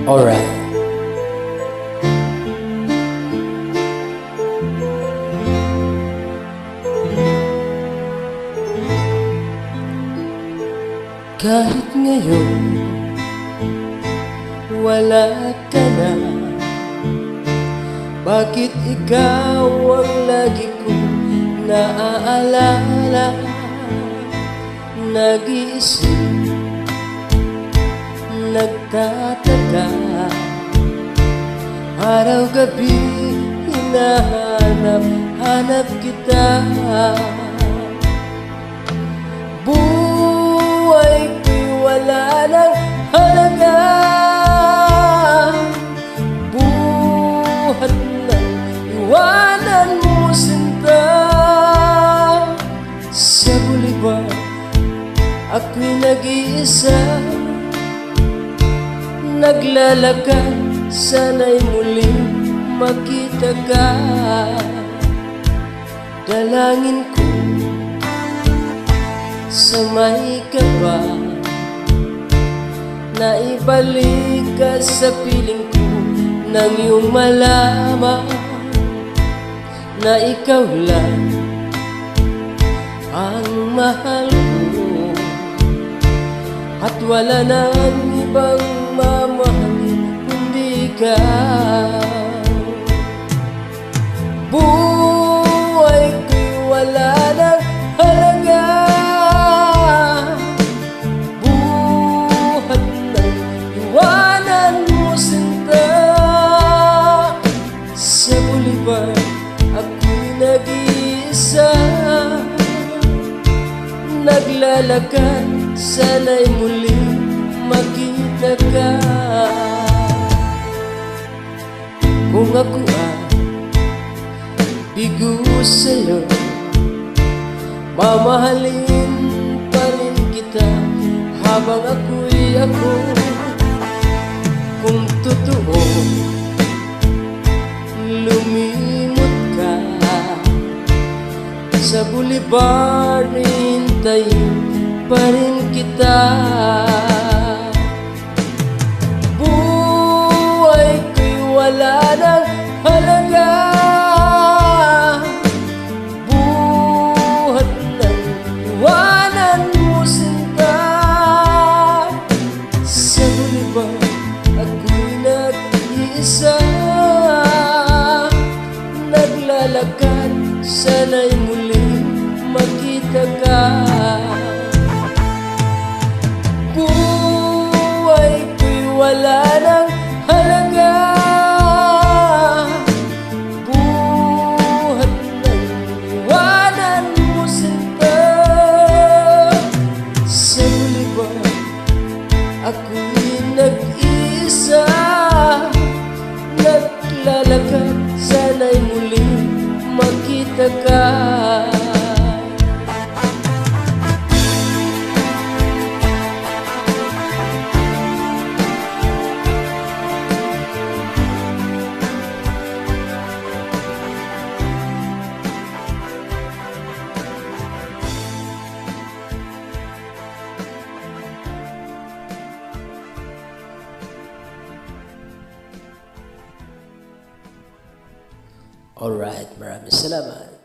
Alright. Kahit ngayon wala ka na, bakit ikaw ang lagi kong naaalala? Nag-iisip, nagtataka, araw-gabi hinahanap kita. Buhay ko'y wala nang halaga, buhat na iwanan mo sinta. Sa boulevard ako'y nag-iisa, naglalakad, sana'y muling makita ka. Dalangin ko sa may kaba, na ibalik ka sa piling ko, nang iyong malaman na ikaw lang ang mahal ko, at wala nang ibang mamahalin kundi ikaw. Buhay ko'y wala nang halaga, buhat nang iwanan mo sinta. Sa boulevard ako'y nag-iisa, naglalakad, sana'y muling makita ka. Kung ako ay bigo sa'yo, mamahalin pa rin kita habang ako'y ako. Kung totoo lumimot ka, sa boulevard hintayin pa rin kita. Buhay ko'y wala nang halaga, buhat nang iwanan mo sinta. Sa boulevard ako'y nag-iisa, naglalakad, sana'y muling makita ka. Buhay ko'y wala nang halaga, buhat nang iwanan mo sinta. Sa boulevard ako'y nag-iisa, naglalakad, sana'y muling makita ka. Alright, maraming salamat.